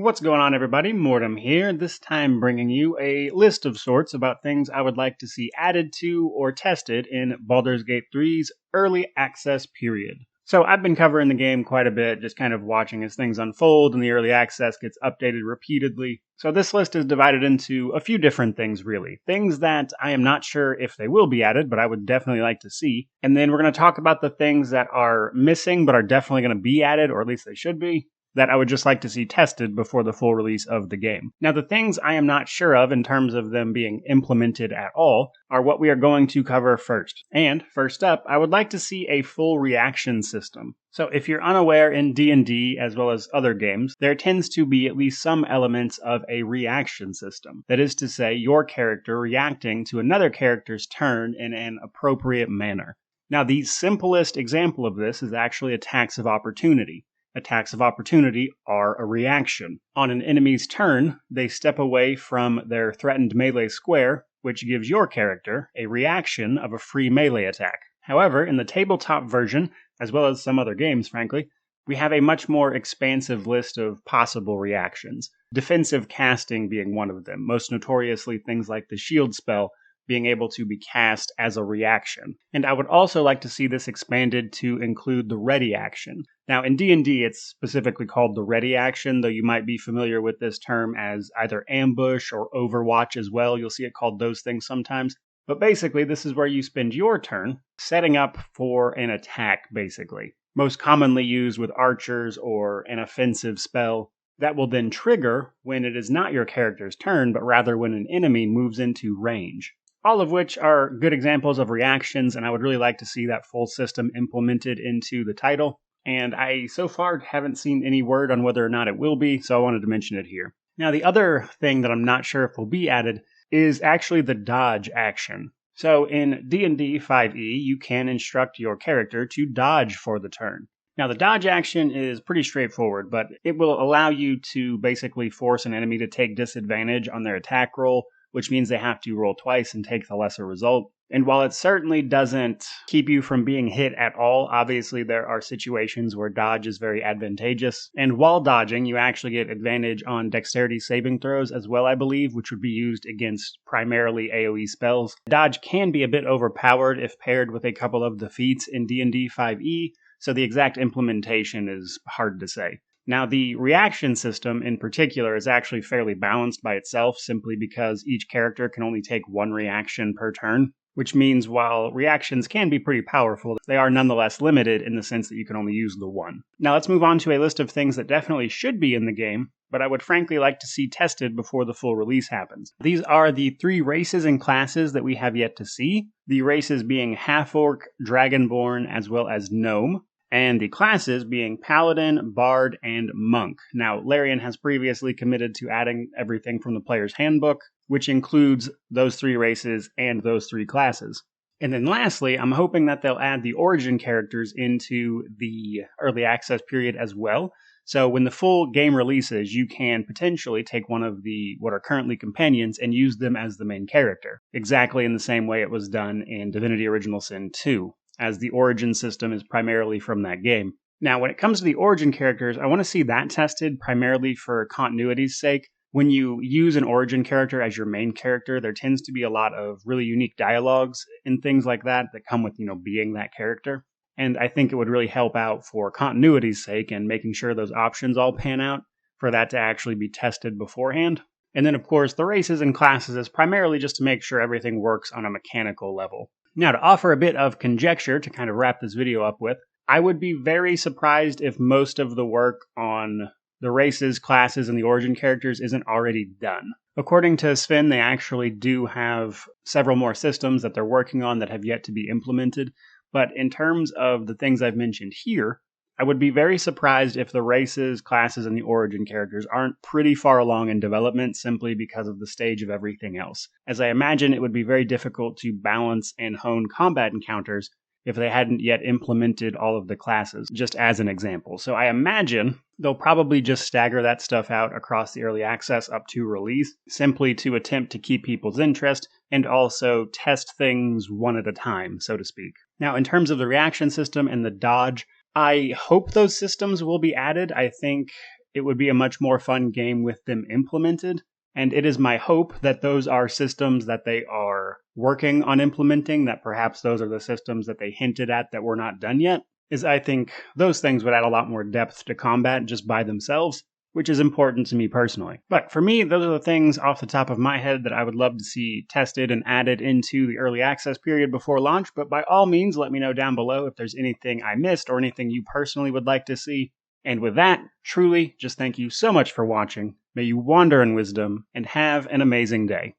What's going on, everybody? Mortem here, this time bringing you a list of sorts about things I would like to see added to or tested in Baldur's Gate 3's early access period. So I've been covering the game quite a bit, just kind of watching as things unfold and the early access gets updated repeatedly. So this list is divided into a few different things, really. Things that I am not sure if they will be added, but I would definitely like to see. And then we're going to talk about the things that are missing, but are definitely going to be added, or at least they should be, that I would just like to see tested before the full release of the game. Now, the things I am not sure of in terms of them being implemented at all are what we are going to cover first. And first up, I would like to see a full reaction system. So if you're unaware, in D&D as well as other games, there tends to be at least some elements of a reaction system. That is to say, your character reacting to another character's turn in an appropriate manner. Now, the simplest example of this is actually attacks of opportunity. Attacks of opportunity are a reaction. On an enemy's turn, they step away from their threatened melee square, which gives your character a reaction of a free melee attack. However, in the tabletop version, as well as some other games, frankly, we have a much more expansive list of possible reactions. Defensive casting being one of them, most notoriously things like the shield spell being able to be cast as a reaction. And I would also like to see this expanded to include the ready action. Now, in D&D, it's specifically called the ready action, though you might be familiar with this term as either ambush or overwatch as well. You'll see it called those things sometimes. But basically, this is where you spend your turn setting up for an attack, basically. Most commonly used with archers or an offensive spell that will then trigger when it is not your character's turn, but rather when an enemy moves into range. All of which are good examples of reactions, and I would really like to see that full system implemented into the title. And I so far haven't seen any word on whether or not it will be, so I wanted to mention it here. Now, the other thing that I'm not sure if will be added is actually the dodge action. So in D&D 5e, you can instruct your character to dodge for the turn. Now, the dodge action is pretty straightforward, but it will allow you to basically force an enemy to take disadvantage on their attack roll, which means they have to roll twice and take the lesser result. And while it certainly doesn't keep you from being hit at all, obviously there are situations where dodge is very advantageous. And while dodging, you actually get advantage on dexterity saving throws as well, I believe, which would be used against primarily AoE spells. Dodge can be a bit overpowered if paired with a couple of the feats in D&D 5e, so the exact implementation is hard to say. Now, the reaction system in particular is actually fairly balanced by itself, simply because each character can only take one reaction per turn, which means while reactions can be pretty powerful, they are nonetheless limited in the sense that you can only use the one. Now, let's move on to a list of things that definitely should be in the game, but I would frankly like to see tested before the full release happens. These are the 3 races and classes that we have yet to see, the races being Half-Orc, Dragonborn, as well as Gnome, and the classes being Paladin, Bard, and Monk. Now, Larian has previously committed to adding everything from the player's handbook, which includes those 3 races and those 3 classes. And then lastly, I'm hoping that they'll add the origin characters into the early access period as well. So when the full game releases, you can potentially take one of the what are currently companions and use them as the main character, exactly in the same way it was done in Divinity Original Sin 2. As the origin system is primarily from that game. Now, when it comes to the origin characters, I want to see that tested primarily for continuity's sake. When you use an origin character as your main character, there tends to be a lot of really unique dialogues and things like that come with, being that character. And I think it would really help out for continuity's sake and making sure those options all pan out for that to actually be tested beforehand. And then, of course, the races and classes is primarily just to make sure everything works on a mechanical level. Now, to offer a bit of conjecture to kind of wrap this video up with, I would be very surprised if most of the work on the races, classes, and the origin characters isn't already done. According to Sven, they actually do have several more systems that they're working on that have yet to be implemented, but in terms of the things I've mentioned here, I would be very surprised if the races, classes, and the origin characters aren't pretty far along in development simply because of the stage of everything else, as I imagine it would be very difficult to balance and hone combat encounters if they hadn't yet implemented all of the classes, just as an example. So I imagine they'll probably just stagger that stuff out across the early access up to release, simply to attempt to keep people's interest and also test things one at a time, so to speak. Now, in terms of the reaction system and the dodge, I hope those systems will be added. I think it would be a much more fun game with them implemented. And it is my hope that those are systems that they are working on implementing, that perhaps those are the systems that they hinted at that were not done yet, is I think those things would add a lot more depth to combat just by themselves, which is important to me personally. But for me, those are the things off the top of my head that I would love to see tested and added into the early access period before launch. But by all means, let me know down below if there's anything I missed or anything you personally would like to see. And with that, truly, just thank you so much for watching. May you wander in wisdom and have an amazing day.